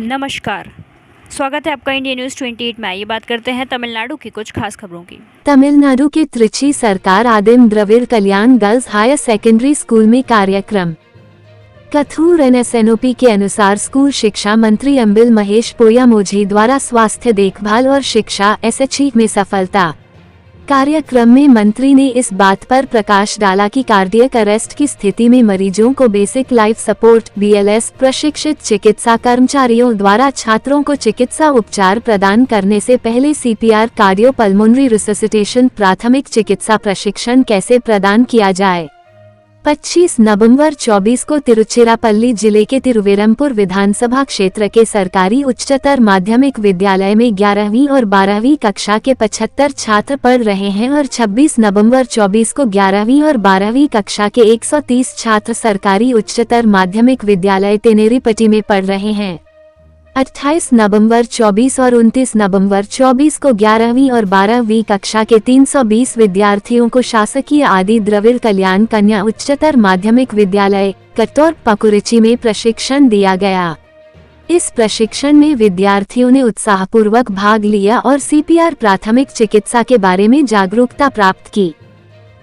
नमस्कार, स्वागत है आपका इंडिया न्यूज़ 28 में। आइए बात करते हैं तमिलनाडु की कुछ खास खबरों की। तमिलनाडु के त्रिची सरकार आदिम द्रविड़ कल्याण गर्ल्स हायर सेकेंडरी स्कूल में कार्यक्रम। कथूर एनएसएनओपी के अनुसार स्कूल शिक्षा मंत्री अम्बिल महेश पोयामोझी द्वारा स्वास्थ्य देखभाल और शिक्षा एसएचई में सफलता। कार्यक्रम में मंत्री ने इस बात पर प्रकाश डाला कि कार्डियक अरेस्ट की स्थिति में मरीजों को बेसिक लाइफ सपोर्ट बीएलएस प्रशिक्षित चिकित्सा कर्मचारियों द्वारा छात्रों को चिकित्सा उपचार प्रदान करने से पहले सीपीआर कार्डियोपल्मोनरी रिससिटेशन प्राथमिक चिकित्सा प्रशिक्षण कैसे प्रदान किया जाए। 25 नवंबर 24 को तिरुचिरापल्ली जिले के तिरुविरमपुर विधानसभा क्षेत्र के सरकारी उच्चतर माध्यमिक विद्यालय में 11वीं और 12वीं कक्षा के 75 छात्र पढ़ रहे हैं और 26 नवंबर 24 को 11वीं और 12वीं कक्षा के 130 छात्र सरकारी उच्चतर माध्यमिक विद्यालय तेनेरीपटी में पढ़ रहे हैं। 28 नवंबर 24 और 29 नवंबर 24 को 11वीं और 12वीं कक्षा के 320 विद्यार्थियों को शासकीय आदि द्रविड़ कल्याण कन्या उच्चतर माध्यमिक विद्यालय कटोर पकुरिची में प्रशिक्षण दिया गया। इस प्रशिक्षण में विद्यार्थियों ने उत्साहपूर्वक भाग लिया और सीपीआर प्राथमिक चिकित्सा के बारे में जागरूकता प्राप्त की।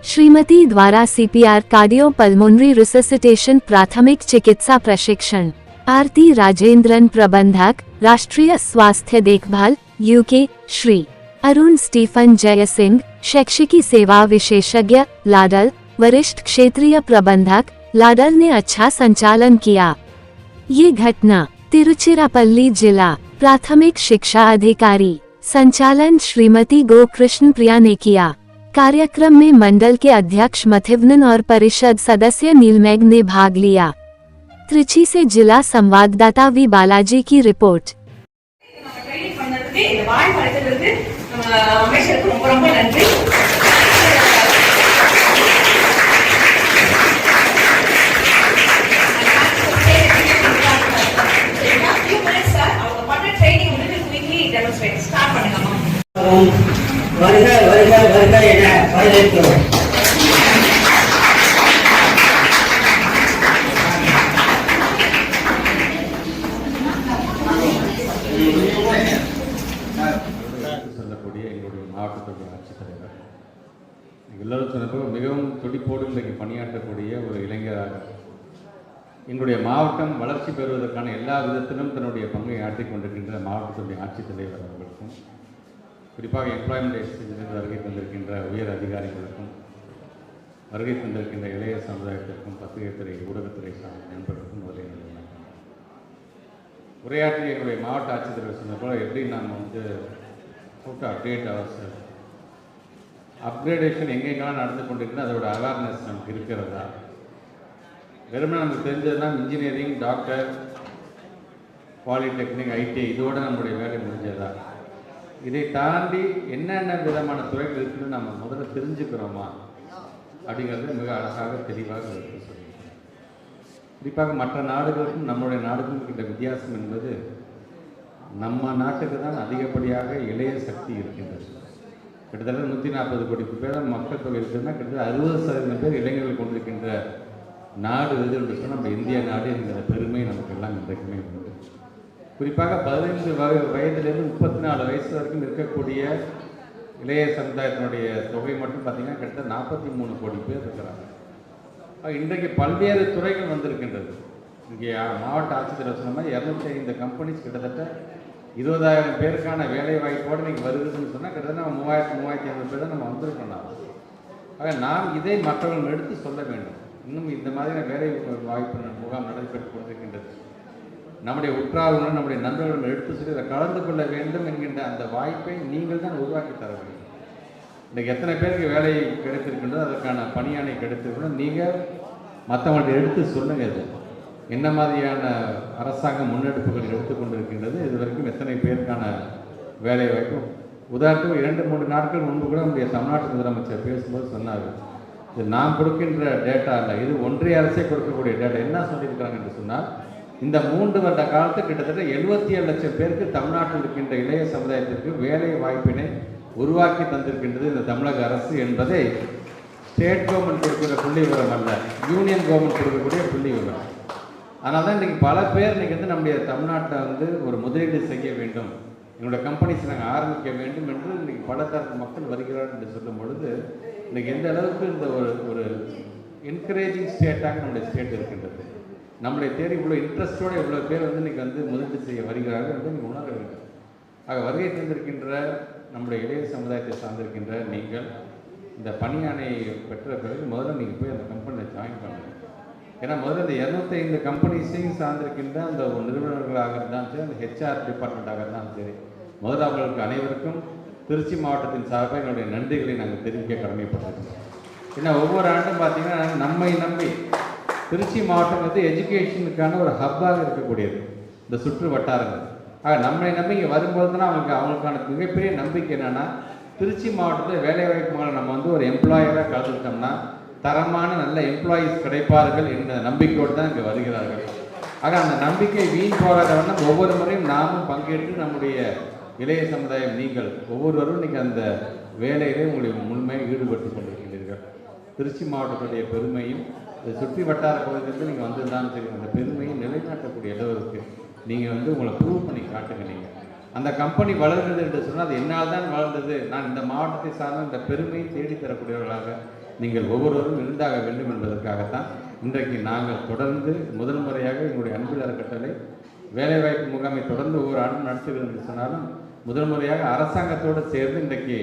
श्रीमती द्वारा सीपीआर कार्डियोपल्मोनरी रिससिटेशन प्राथमिक चिकित्सा प्रशिक्षण। आरती राजेंद्रन प्रबंधक राष्ट्रीय स्वास्थ्य देखभाल यूके। श्री अरुण स्टीफन जयसिंह शैक्षिकी सेवा विशेषज्ञ लाडल वरिष्ठ क्षेत्रीय प्रबंधक लाडल ने अच्छा संचालन किया। ये घटना तिरुचिरापल्ली जिला प्राथमिक शिक्षा अधिकारी संचालन श्रीमती गो कृष्ण प्रिया ने किया। कार्यक्रम में मंडल के अध्यक्ष मथिवनन और परिषद सदस्य नीलमेघ ने भाग लिया। त्रिची से जिला संवाददाता वी बालाजी की रिपोर्ट। சொல்லக்கூடிய எங்களுடைய மாவட்டத்துடைய ஆட்சித்தலைவர் எல்லோரும் சொன்னப்போ மிகவும் துடிப்போடு இன்றைக்கு பணியாற்றக்கூடிய ஒரு இளைஞராக எங்களுடைய மாவட்டம் வளர்ச்சி பெறுவதற்கான எல்லா விதத்திலும் தன்னுடைய பங்கை ஆற்றிக் கொண்டிருக்கின்ற மாவட்டத்துடைய ஆட்சித்தலைவர் அவர்களுக்கும் குறிப்பாக எம்ப்ளாய்மெண்ட் எக்ஸ்சேஞ்சிலிருந்து வருகை தந்திருக்கின்ற உயர் அதிகாரிகளுக்கும் வருகை தந்திருக்கின்ற இளைய சமுதாயத்திற்கும் பத்திரிகைத்துறை ஊடகத்துறை சார்ந்த நண்பர்களுக்கும் முதலில் உரையாற்றி எங்களுடைய மாவட்ட ஆட்சித்தலைவர் சொன்னப்போ எப்படி நாம் அப்டேட் அவர்ஸ் அப்கிரேடேஷன் எங்கெங்கெல்லாம் நடந்து கொண்டிருக்குன்னா அதோட அவேர்னஸ் நமக்கு இருக்கிறதா, வெறுமனே நமக்கு தெரிஞ்சதுன்னா இன்ஜினியரிங் டாக்டர் பாலிடெக்னிக் ஐடி இதோட நம்முடைய வேலை முடிஞ்சதா, இதை தாண்டி என்னென்ன விதமான துறைகள் இருக்குன்னு நம்ம முதல்ல தெரிஞ்சுக்கிறோமா அப்படிங்கிறது மிக அழகாக தெளிவாக சொல்லியிருக்கோம். குறிப்பாக மற்ற நாடுகளுக்கும் நம்முடைய நாடுகளுக்கும் இருக்கின்ற வித்தியாசம் என்பது நம்ம நாட்டுக்கு தான் அதிகப்படியாக இளைய சக்தி இருக்கின்றது. கிட்டத்தட்ட 140 கோடி பேர் மக்கள் தொகை இருக்குதுன்னா கிட்டத்தட்ட 60% பேர் இளைஞர்கள் கொண்டிருக்கின்ற நாடு எது என்று சொன்னால் நம்ம இந்திய நாடு என்கிற பெருமை நமக்கு எல்லாம் இன்றைக்குமே உண்டு. குறிப்பாக 15 வயதிலிருந்து 34 வயசு வரைக்கும் இருக்கக்கூடிய இளைய சமுதாயத்தினுடைய தொகை மட்டும் பார்த்திங்கன்னா கிட்டத்தட்ட 43 கோடி பேர் இருக்கிறாங்க. இன்றைக்கு பல்வேறு துறைகள் வந்திருக்கின்றது. இங்கே மாவட்ட ஆட்சித்தலைவர் சொன்ன மாதிரி 205 கம்பெனிஸ் கிட்டத்தட்ட 20,000 பேருக்கான வேலை வாய்ப்போடு இன்றைக்கி வருதுன்னு சொன்னால் கிட்டத்தட்ட நம்ம 3,500 பேர் தான் நம்ம வந்திருக்கோம். ஆக நாம் இதை மற்றவர்கள் எடுத்து சொல்ல வேண்டும். இன்னும் இந்த மாதிரியான வேலை வாய்ப்பு முகாம் நடைபெற்றுக் கொண்டிருக்கின்றது. நம்முடைய உற்றார்கள் நம்முடைய நண்பர்கள் எடுத்து சொல்லி இதை கலந்து கொள்ள வேண்டும் என்கின்ற அந்த வாய்ப்பை நீங்கள் தான் உருவாக்கி தர வேண்டும். இன்றைக்கு எத்தனை பேருக்கு வேலை கிடைத்திருக்கின்றதோ அதற்கான பணியாணை கிடைத்திருக்கணும். நீங்கள் மற்றவங்கள்ட்ட எடுத்து சொல்லுங்கள். இது என்ன மாதிரியான அரசாங்க முன்னெடுப்புகள் எடுத்துக்கொண்டிருக்கின்றது, இது வரைக்கும் எத்தனை பேருக்கான வேலை வாய்ப்பு. உதாரணத்துக்கு 2-3 நாட்கள் முன்பு கூட நம்முடைய தமிழ்நாட்டு முதலமைச்சர் பேசும்போது சொன்னார், இது நாம் கொடுக்கின்ற டேட்டா இல்லை, இது ஒன்றிய அரசே கொடுக்கக்கூடிய டேட்டா. என்ன சொல்லியிருக்காங்க என்று சொன்னால் இந்த 3 வருட காலத்துக்கு கிட்டத்தட்ட 77 லட்சம் பேருக்கு தமிழ்நாட்டில் இருக்கின்ற இளைய சமுதாயத்திற்கு வேலை வாய்ப்பினை உருவாக்கி தந்திருக்கின்றது இந்த தமிழக அரசு என்பதை ஸ்டேட் கவர்மெண்ட் கொடுக்கிற புள்ளி விவரம் அல்ல, யூனியன் கவர்மெண்ட் கொடுக்கக்கூடிய புள்ளி விவரம். அதனால தான் இன்றைக்கி பல பேர் இன்றைக்கி வந்து நம்முடைய தமிழ்நாட்டில் வந்து ஒரு முதலீடு செய்ய வேண்டும், என்னோடய கம்பெனிஸ் நாங்கள் ஆரம்பிக்க வேண்டும் என்று இன்றைக்கி பல தரப்பு மக்கள் வருகிறார்கள் என்று சொல்லும் பொழுது இன்றைக்கி எந்த அளவுக்கு இந்த ஒரு என்கரேஜிங் ஸ்டேட்டாக நம்முடைய ஸ்டேட் இருக்கின்றது. நம்மளை தேடி இவ்வளோ இன்ட்ரெஸ்ட்டோடு இவ்வளோ பேர் வந்து இன்றைக்கி வந்து முதலீடு செய்ய வருகிறார்கள் என்று நீங்கள் உணர வேண்டும். ஆக வருகை தந்திருக்கின்ற நம்முடைய இளைய சமுதாயத்தை சார்ந்திருக்கின்ற நீங்கள் இந்த பணியாணையை பெற்ற பிறகு முதல்ல நீங்கள் போய் அந்த கம்பெனியில் ஜாயின் பண்ணுங்கள். ஏன்னா முதல்ல இந்த 205 கம்பெனிஸையும் சார்ந்திருக்கின்ற அந்த நிறுவனங்களாக இருந்தாலும் சரி, அந்த ஹெச்ஆர் டிபார்ட்மெண்ட்டாக இருந்தாலும் சரி, முதல்ல அவர்களுக்கு அனைவருக்கும் திருச்சி மாவட்டத்தின் சார்பாக என்னுடைய நன்றிகளை நாங்கள் தெரிவிக்க கடமைப்பட்டிருக்கோம். ஏன்னா ஒவ்வொரு ஆண்டும் பார்த்திங்கன்னா நம்மை நம்பி திருச்சி மாவட்டம் வந்து எஜுகேஷனுக்கான ஒரு ஹப்பாக இருக்கக்கூடியது இந்த சுற்று வட்டாரங்கள். ஆக நம்மளை நம்பி இங்கே வரும்போது தான் அவங்களுக்கான மிகப்பெரிய நம்பிக்கை என்னென்னா, திருச்சி மாவட்டத்தில் வேலைவாய்ப்புகளை நம்ம வந்து ஒரு எம்ப்ளாயராக கலந்துக்கிட்டோம்னா தரமான நல்ல எம்ப்ளாயீஸ் கிடைப்பார்கள் என்ற நம்பிக்கையோடு தான் இங்கே வருகிறார்கள். ஆக அந்த நம்பிக்கை வீண் போகாத வண்ணம் ஒவ்வொரு முறையும் நாமும் பங்கேற்று நம்முடைய இளைய சமுதாயம் நீங்கள் ஒவ்வொருவரும் இன்றைக்கி அந்த வேலையிலே உங்களுடைய முழுமையாக ஈடுபட்டு கொண்டிருக்கிறீர்கள். திருச்சி மாவட்டத்துடைய பெருமையும் சுற்றி வட்டார பகுதியிலிருந்து நீங்கள் வந்திருந்தாலும் சரி, அந்த பெருமையை நிலைநாட்டக்கூடிய அளவுக்கு நீங்கள் வந்து உங்களை ப்ரூவ் பண்ணி காட்டுங்க. நீங்கள் அந்த கம்பெனி வளர்கிறது என்று சொன்னால் அது என்னால் தான் வளர்ந்தது, நான் இந்த மாவட்டத்தை சார்ந்த இந்த பெருமையை தேடித்தரக்கூடியவர்களாக நீங்கள் ஒவ்வொருவரும் இருந்தாக வேண்டும் என்பதற்காகத்தான் இன்றைக்கு நாங்கள் தொடர்ந்து முதல் முறையாக எங்களுடைய அன்பில் அறக்கட்டளை வேலைவாய்ப்பு முகாமை தொடர்ந்து ஒவ்வொரு ஆண்டும் நடத்துகிறது என்று சொன்னாலும் முதல் முறையாக அரசாங்கத்தோடு சேர்ந்து இன்றைக்கு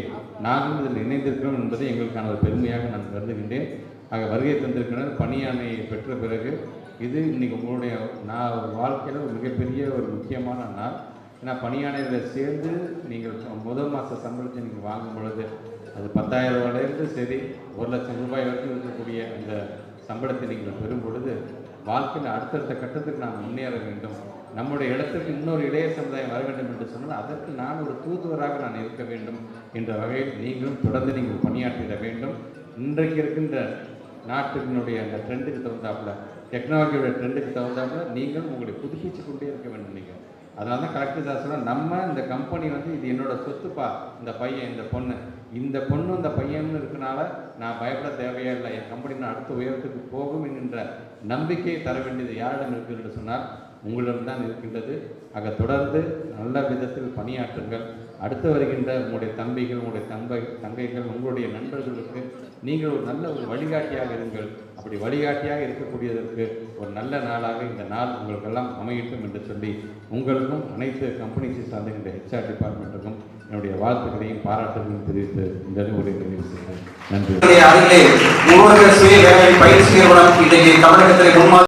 நாங்களும் இதில் இணைந்திருக்கிறோம் என்பதை எங்களுக்கான ஒரு பெருமையாக நான் கருதுகின்றேன். ஆக வருகை தந்திருக்கிற பணியாணையை பெற்ற பிறகு இது இன்றைக்கி உங்களுடைய ஒரு வாழ்க்கையில் ஒரு மிகப்பெரிய ஒரு முக்கியமான நாள். ஏன்னா பணியாணையில் சேர்ந்து நீங்கள் முதல் மாத சம்பளத்தை நீங்கள் வாங்கும் பொழுது அது 10,000 ரூபாயிலிருந்து சரி 1,00,000 ரூபாய் வரைக்கும் இருக்கக்கூடிய அந்த சம்பளத்தை நீங்கள் பெறும் பொழுது வாழ்க்கையில் அடுத்தடுத்த கட்டத்துக்கு நாம் முன்னேற வேண்டும், நம்முடைய இடத்திற்கு இன்னொரு இளைய சமுதாயம் வர வேண்டும் என்று சொன்னால் அதற்கு நான் ஒரு தூதுவராக நான் இருக்க வேண்டும் என்ற வகையில் நீங்களும் தொடர்ந்து நீங்கள் பணியாற்றிட வேண்டும். இன்றைக்கு இருக்கின்ற நாட்டினுடைய அந்த ட்ரெண்டுக்கு தகுந்தாப்புல, டெக்னாலஜியோட ட்ரெண்டுக்கு தகுந்தாப்புல நீங்கள் உங்களை புதுப்பிச்சு கொண்டே இருக்க வேண்டும். நீங்கள் அதனால தான் கலெக்டர் சார் சொன்னால் நம்ம இந்த கம்பெனி வந்து இது என்னோடய சொத்துப்பா, இந்த பையன் இந்த பொண்ணு இந்த பையன்னு இருக்கனால நான் பயப்பட தேவையே இல்லை, என் கம்பெனி நான் அடுத்த உயரத்துக்கு போகும் என்கின்ற நம்பிக்கையை தர வேண்டியது யாரிடம் இருக்குது என்று சொன்னால் உங்களிடம்தான் இருக்கின்றது. ஆக தொடர்ந்து நல்ல விதத்தில் பணியாற்றுங்கள். அடுத்து வருகின்ற உங்களுடைய தம்பிகள், உங்களுடைய தங்கைகள், உங்களுடைய நண்பர்களுக்கு நீங்கள் ஒரு நல்ல ஒரு வழிகாட்டியாக இருங்கள். அப்படி வழிகாட்டியாக இருக்கக்கூடியதற்கு ஒரு நல்ல நாளாக இந்த நாள் உங்களுக்கெல்லாம் அமையட்டும் என்று சொல்லி உங்களுக்கும் அனைத்து கம்பெனிஸை சார்ந்த ஹெச்ஆர் டிபார்ட்மெண்ட்டுக்கும் என்னுடைய வாழ்த்துக்களையும் பாராட்டுகளையும் தெரிவித்து இந்த உரையை நிறைவு செய்கிறேன். நன்றி.